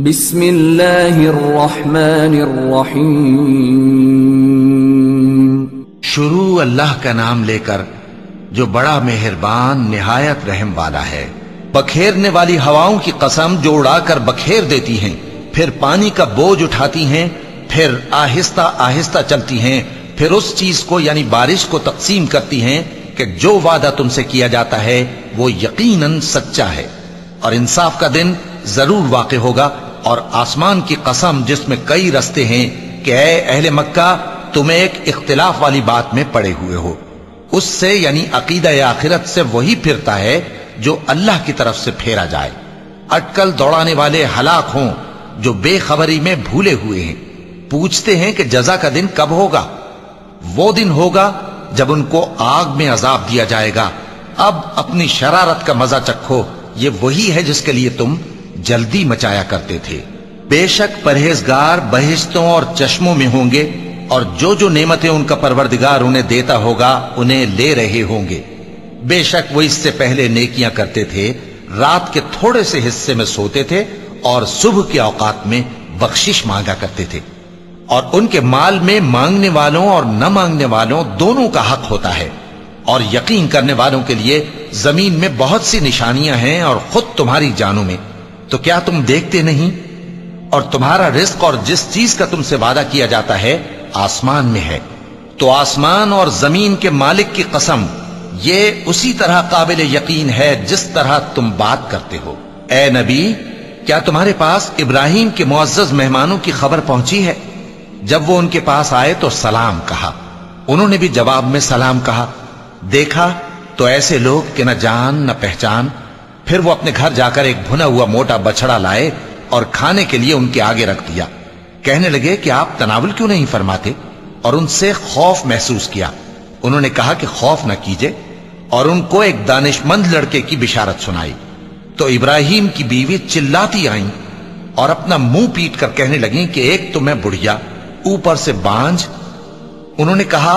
بسم اللہ الرحمن الرحیم، شروع اللہ کا نام لے کر جو بڑا مہربان نہایت رحم والا ہے۔ بکھیرنے والی ہواؤں کی قسم جو اڑا کر بکھیر دیتی ہیں، پھر پانی کا بوجھ اٹھاتی ہیں، پھر آہستہ آہستہ چلتی ہیں، پھر اس چیز کو یعنی بارش کو تقسیم کرتی ہیں کہ جو وعدہ تم سے کیا جاتا ہے وہ یقیناً سچا ہے، اور انصاف کا دن ضرور واقع ہوگا۔ اور آسمان کی قسم جس میں کئی رستے ہیں کہ اے اہل مکہ تم ایک اختلاف والی بات میں پڑے ہوئے ہو، اس سے یعنی عقیدہ آخرت سے وہی پھرتا ہے جو اللہ کی طرف سے پھیرا جائے۔ اٹکل دوڑانے والے ہلاک ہوں جو بے خبری میں بھولے ہوئے ہیں، پوچھتے ہیں کہ جزا کا دن کب ہوگا؟ وہ دن ہوگا جب ان کو آگ میں عذاب دیا جائے گا۔ اب اپنی شرارت کا مزہ چکھو، یہ وہی ہے جس کے لیے تم جلدی مچایا کرتے تھے۔ بے شک پرہیزگار بہشتوں اور چشموں میں ہوں گے، اور جو نعمتیں ان کا پروردگار انہیں دیتا ہوگا انہیں لے رہے ہوں گے۔ بے شک وہ اس سے پہلے نیکیاں کرتے تھے، رات کے تھوڑے سے حصے میں سوتے تھے اور صبح کے اوقات میں بخشش مانگا کرتے تھے، اور ان کے مال میں مانگنے والوں اور نہ مانگنے والوں دونوں کا حق ہوتا ہے۔ اور یقین کرنے والوں کے لیے زمین میں بہت سی نشانیاں ہیں، اور خود تمہاری جانوں میں، تو کیا تم دیکھتے نہیں؟ اور تمہارا رزق اور جس چیز کا تم سے وعدہ کیا جاتا ہے آسمان میں ہے، تو آسمان اور زمین کے مالک کی قسم یہ اسی طرح قابل یقین ہے جس طرح تم بات کرتے ہو۔ اے نبی، کیا تمہارے پاس ابراہیم کے معزز مہمانوں کی خبر پہنچی ہے؟ جب وہ ان کے پاس آئے تو سلام کہا، انہوں نے بھی جواب میں سلام کہا۔ دیکھا تو ایسے لوگ کہ نہ جان نہ پہچان۔ پھر وہ اپنے گھر جا کر ایک بھنا ہوا موٹا بچڑا لائے اور کھانے کے لیے ان کے آگے رکھ دیا۔ کہنے لگے کہ آپ تناول کیوں نہیں فرماتے؟ اور ان سے خوف محسوس کیا۔ انہوں نے کہا کہ خوف نہ کیجے، اور ان کو ایک دانش مند لڑکے کی بشارت سنائی۔ تو ابراہیم کی بیوی چلاتی آئیں اور اپنا منہ پیٹ کر کہنے لگیں کہ ایک تو میں بڑھیا، اوپر سے بانجھ۔ انہوں نے کہا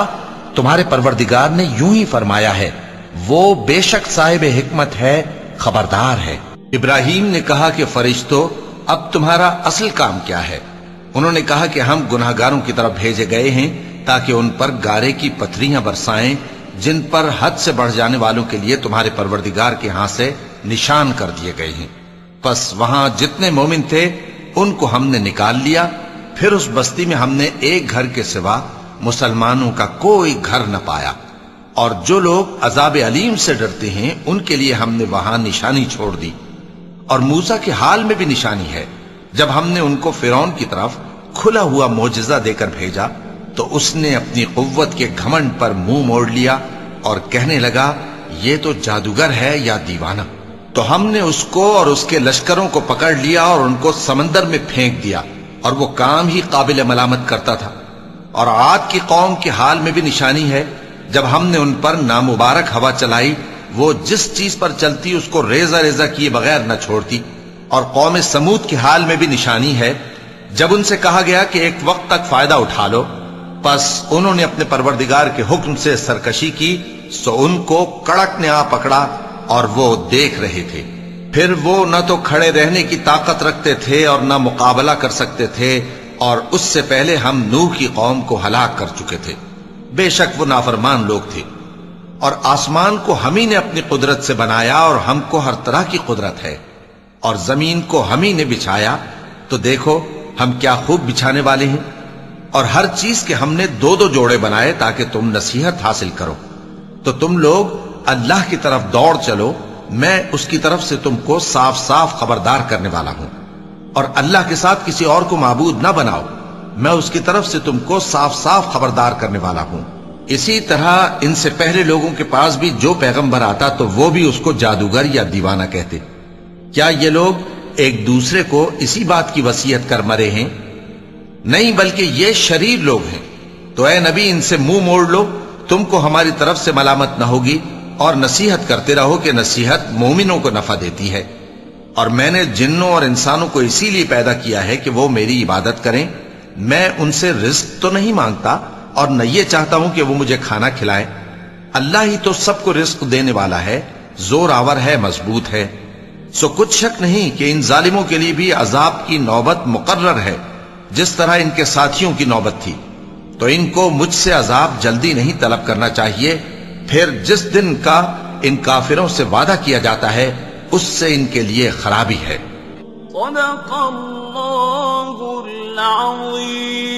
تمہارے پروردگار نے یوں ہی فرمایا ہے، وہ بے شک صاحب حکمت ہے، خبردار ہے۔ ابراہیم نے کہا کہ فرشتوں، اب تمہارا اصل کام کیا ہے؟ انہوں نے کہا کہ ہم گناہگاروں کی طرف بھیجے گئے ہیں تاکہ ان پر گارے کی پتھریاں برسائیں جن پر حد سے بڑھ جانے والوں کے لیے تمہارے پروردگار کے ہاں سے نشان کر دیے گئے ہیں۔ پس وہاں جتنے مومن تھے ان کو ہم نے نکال لیا، پھر اس بستی میں ہم نے ایک گھر کے سوا مسلمانوں کا کوئی گھر نہ پایا، اور جو لوگ عذاب علیم سے ڈرتے ہیں ان کے لیے ہم نے وہاں نشانی چھوڑ دی۔ اور موسیٰ کے حال میں بھی نشانی ہے، جب ہم نے ان کو فرعون کی طرف کھلا ہوا معجزہ دے کر بھیجا تو اس نے اپنی قوت کے گھمنڈ پر منہ موڑ لیا اور کہنے لگا یہ تو جادوگر ہے یا دیوانہ۔ تو ہم نے اس کو اور اس کے لشکروں کو پکڑ لیا اور ان کو سمندر میں پھینک دیا، اور وہ کام ہی قابل ملامت کرتا تھا۔ اور عاد کی قوم کے حال میں بھی نشانی ہے، جب ہم نے ان پر نامبارک ہوا چلائی، وہ جس چیز پر چلتی اس کو ریزہ ریزہ کیے بغیر نہ چھوڑتی۔ اور قوم سمود کے حال میں بھی نشانی ہے، جب ان سے کہا گیا کہ ایک وقت تک فائدہ اٹھا لو، پس انہوں نے اپنے پروردگار کے حکم سے سرکشی کی، سو ان کو کڑک نے آ پکڑا اور وہ دیکھ رہے تھے۔ پھر وہ نہ تو کھڑے رہنے کی طاقت رکھتے تھے اور نہ مقابلہ کر سکتے تھے، اور اس سے پہلے ہم نوح کی قوم کو ہلاک کر چکے تھے۔ بے شک وہ نافرمان لوگ تھے۔ اور آسمان کو ہم ہی نے اپنی قدرت سے بنایا، اور ہم کو ہر طرح کی قدرت ہے، اور زمین کو ہم ہی نے بچھایا، تو دیکھو ہم کیا خوب بچھانے والے ہیں۔ اور ہر چیز کے ہم نے دو دو جوڑے بنائے تاکہ تم نصیحت حاصل کرو۔ تو تم لوگ اللہ کی طرف دوڑ چلو، میں اس کی طرف سے تم کو صاف صاف خبردار کرنے والا ہوں۔ اور اللہ کے ساتھ کسی اور کو معبود نہ بناؤ، میں اس کی طرف سے تم کو صاف صاف خبردار کرنے والا ہوں۔ اسی طرح ان سے پہلے لوگوں کے پاس بھی جو پیغمبر آتا تو وہ بھی اس کو جادوگر یا دیوانہ کہتے۔ کیا یہ لوگ ایک دوسرے کو اسی بات کی وصیت کر مرے ہیں؟ نہیں، بلکہ یہ شریر لوگ ہیں۔ تو اے نبی ان سے منہ موڑ لو، تم کو ہماری طرف سے ملامت نہ ہوگی، اور نصیحت کرتے رہو کہ نصیحت مومنوں کو نفع دیتی ہے۔ اور میں نے جنوں اور انسانوں کو اسی لیے پیدا کیا ہے کہ وہ میری عبادت کریں۔ میں ان سے رزق تو نہیں مانگتا، اور نہ یہ چاہتا ہوں کہ وہ مجھے کھانا کھلائیں۔ اللہ ہی تو سب کو رزق دینے والا ہے، زور آور ہے، مضبوط ہے۔ سو کچھ شک نہیں کہ ان ظالموں کے لیے بھی عذاب کی نوبت مقرر ہے، جس طرح ان کے ساتھیوں کی نوبت تھی۔ تو ان کو مجھ سے عذاب جلدی نہیں طلب کرنا چاہیے، پھر جس دن کا ان کافروں سے وعدہ کیا جاتا ہے اس سے ان کے لیے خرابی ہے۔ صدق اللہ العظیم۔